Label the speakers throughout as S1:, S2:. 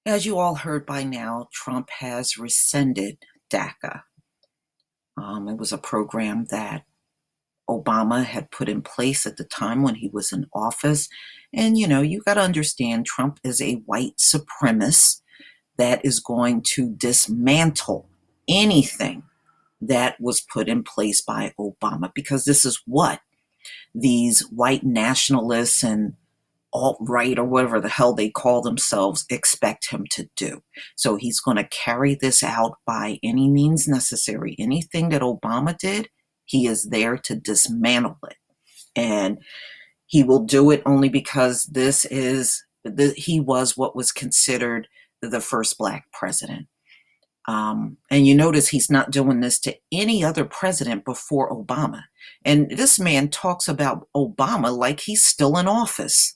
S1: As you all heard by now, Trump has rescinded DACA. It was a program that Obama had put in place at the time when he was in office. And, you got to understand Trump is a white supremacist that is going to dismantle anything that was put in place by Obama, because this is what these white nationalists and alt-right or whatever the hell they call themselves expect him to do. So he's going to carry this out by any means necessary. Anything that Obama did, he is there to dismantle it. And he will do it only because he was what was considered the first black president. And you notice he's not doing this to any other president before Obama. And this man talks about Obama like he's still in office.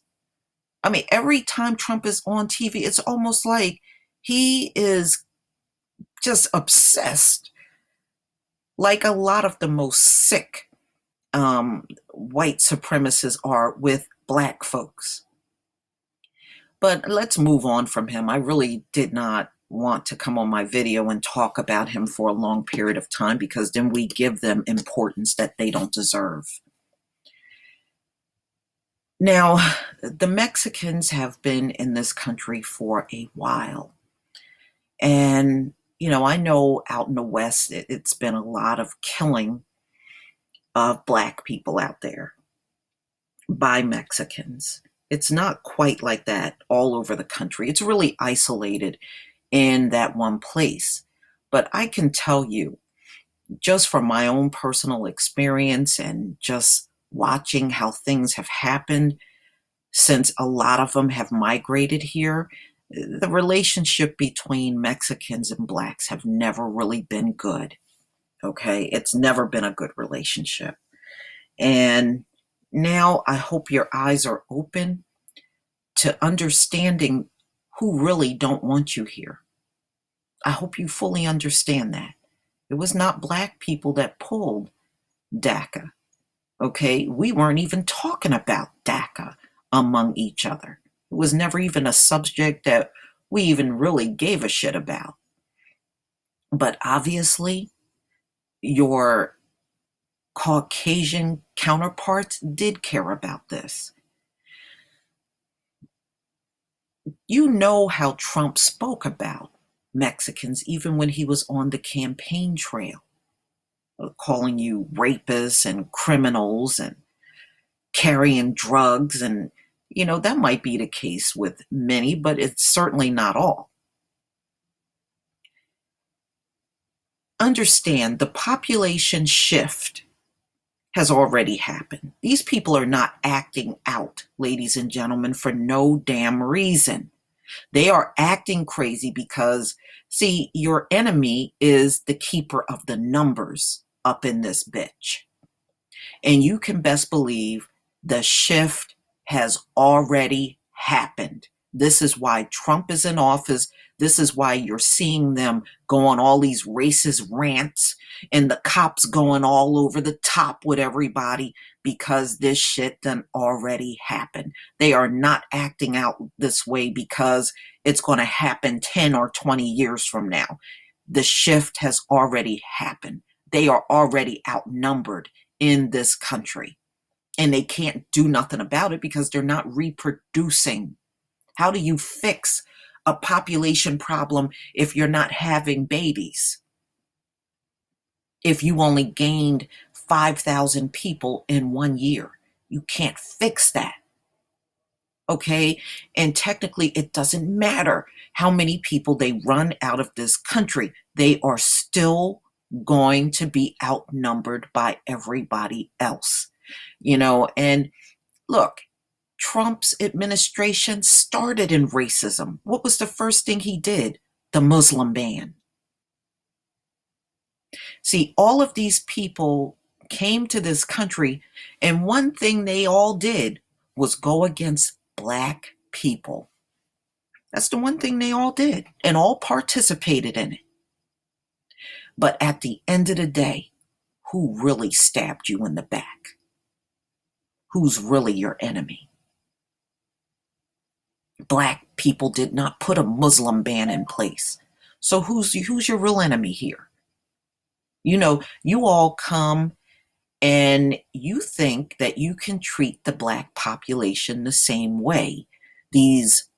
S1: I mean, every time Trump is on TV, it's almost like he is just obsessed, like a lot of the most sick white supremacists are with black folks. But let's move on from him. I really did not want to come on my video and talk about him for a long period of time, because then we give them importance that they don't deserve. Now, the Mexicans have been in this country for a while. And, I know out in the West, it's been a lot of killing of black people out there by Mexicans. It's not quite like that all over the country. It's really isolated in that one place. But I can tell you, just from my own personal experience and just watching how things have happened since a lot of them have migrated here, the relationship between Mexicans and blacks have never really been good. Okay, it's never been a good relationship. And now I hope your eyes are open to understanding who really don't want you here. I hope you fully understand that. It was not black people that pulled DACA. Okay, we weren't even talking about DACA among each other. It was never even a subject that we even really gave a shit about. But obviously, your Caucasian counterparts did care about this. You know how Trump spoke about Mexicans even when he was on the campaign trail, calling you rapists and criminals and carrying drugs. And, that might be the case with many, but it's certainly not all. Understand, the population shift has already happened. These people are not acting out, ladies and gentlemen, for no damn reason. They are acting crazy because, see, your enemy is the keeper of the numbers up in this bitch. And you can best believe the shift has already happened. This is why Trump is in office. This is why you're seeing them go on all these racist rants and the cops going all over the top with everybody, because this shit done already happened. They are not acting out this way because it's going to happen 10 or 20 years from now. The shift has already happened. They are already outnumbered in this country, and they can't do nothing about it because they're not reproducing. How do you fix a population problem if you're not having babies? If you only gained 5,000 people in 1 year, you can't fix that. Okay? And technically, it doesn't matter how many people they run out of this country. They are still going to be outnumbered by everybody else. And look, Trump's administration started in racism. What was the first thing he did? The Muslim ban. See, all of these people came to this country, and one thing they all did was go against black people. That's the one thing they all did, and all participated in it. But at the end of the day, who really stabbed you in the back? Who's really your enemy? Black people did not put a Muslim ban in place. So who's your real enemy here? You all come and you think that you can treat the Black population the same way. These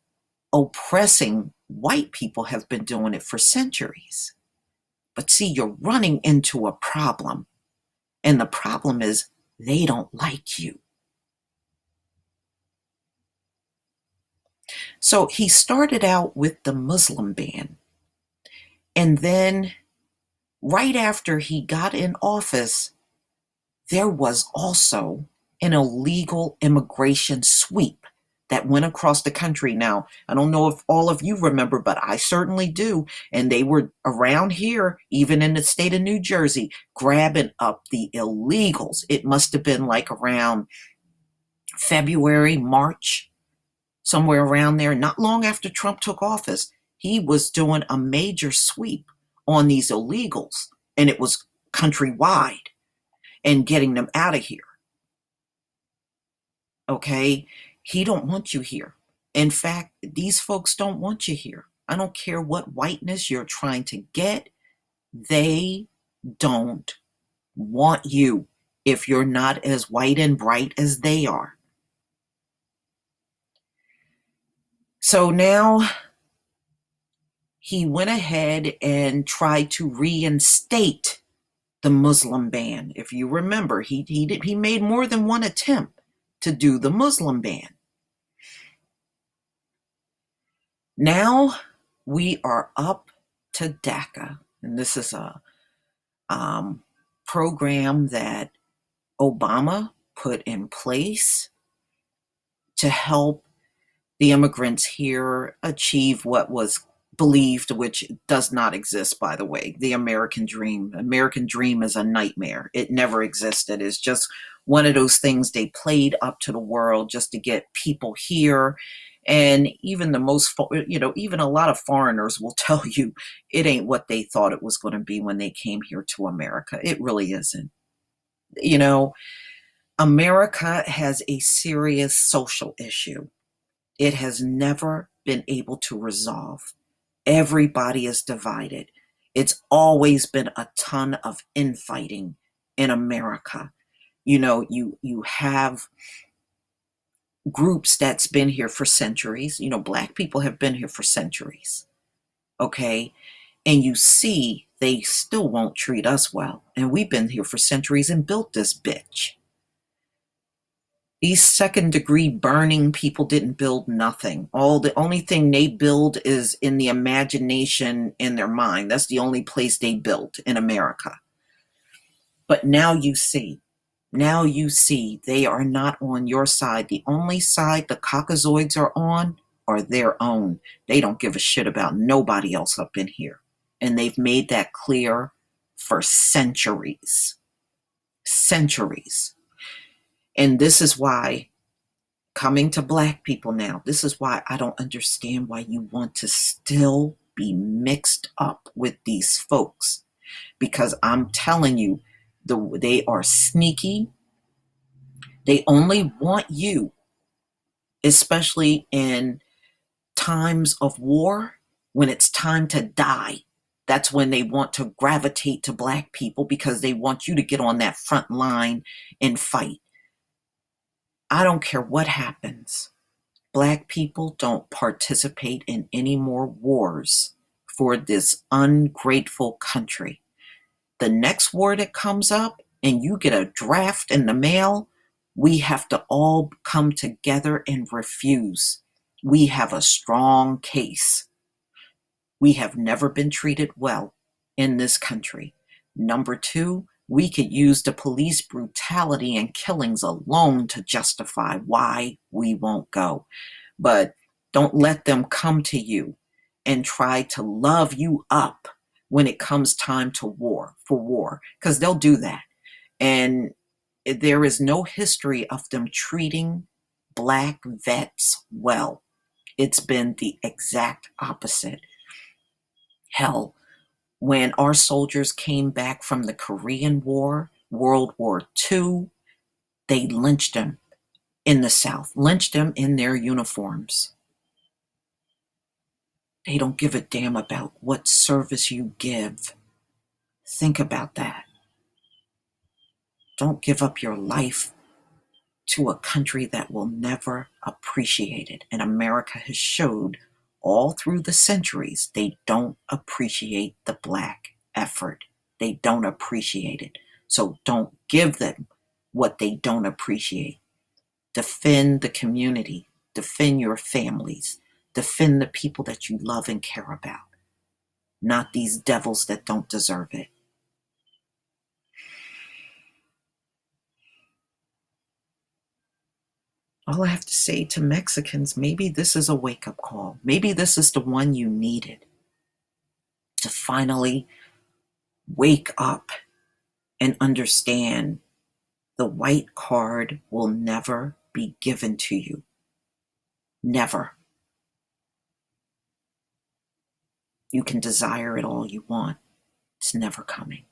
S1: oppressing white people have been doing it for centuries. But see, you're running into a problem, and the problem is they don't like you. So he started out with the Muslim ban, and then right after he got in office, there was also an illegal immigration sweep that went across the country. Now, I don't know if all of you remember, but I certainly do. And they were around here, even in the state of New Jersey, grabbing up the illegals. It must have been like around February, March, somewhere around there, not long after Trump took office. He was doing a major sweep on these illegals, and it was countrywide, and getting them out of here. Okay, he don't want you here. In fact, these folks don't want you here. I don't care what whiteness you're trying to get, they don't want you if you're not as white and bright as they are. So now he went ahead and tried to reinstate the Muslim ban. If you remember, he made more than one attempt to do the Muslim ban. Now we are up to DACA, and this is a program that Obama put in place to help the immigrants here achieve what was believed, which does not exist, by the way, the American dream. American dream is a nightmare. It never existed. It's just one of those things they played up to the world just to get people here. And even even a lot of foreigners will tell you it ain't what they thought it was going to be when they came here to America. It really isn't. You know, America has a serious social issue. It has never been able to resolve. Everybody is divided. It's always been a ton of infighting in America. You have groups that's been here for centuries. Black people have been here for centuries. Okay? And you see they still won't treat us well. And we've been here for centuries and built this bitch. These second degree burning people didn't build nothing. The only thing they build is in the imagination in their mind. That's the only place they built in America. But now you see they are not on your side. The only side the caucasoids are on are their own. They don't give a shit about nobody else up in here. And they've made that clear for centuries. Centuries. And this is why, coming to Black people now, this is why I don't understand why you want to still be mixed up with these folks. Because I'm telling you, they are sneaky. They only want you, especially in times of war, when it's time to die. That's when they want to gravitate to Black people, because they want you to get on that front line and fight. I don't care what happens. Black people don't participate in any more wars for this ungrateful country. The next war that comes up and you get a draft in the mail, we have to all come together and refuse. We have a strong case. We have never been treated well in this country. Number two, we could use the police brutality and killings alone to justify why we won't go. But don't let them come to you and try to love you up when it comes time to war, because they'll do that. And there is no history of them treating Black vets well. It's been the exact opposite. Hell, when our soldiers came back from the Korean War, World War II, they lynched them in the South, lynched them in their uniforms. They don't give a damn about what service you give. Think about that. Don't give up your life to a country that will never appreciate it. And America has showed all through the centuries they don't appreciate the Black effort. They don't appreciate it. So don't give them what they don't appreciate. Defend the community. Defend your families. Defend the people that you love and care about. Not these devils that don't deserve it. All I have to say to Mexicans, maybe this is a wake-up call. Maybe this is the one you needed to finally wake up and understand the white card will never be given to you. Never. You can desire it all you want. It's never coming.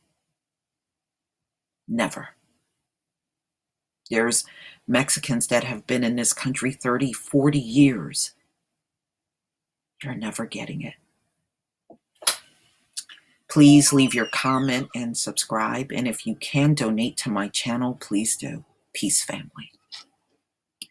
S1: Never. There's Mexicans that have been in this country 30, 40 years. They're never getting it. Please leave your comment and subscribe. And if you can donate to my channel, please do. Peace, family.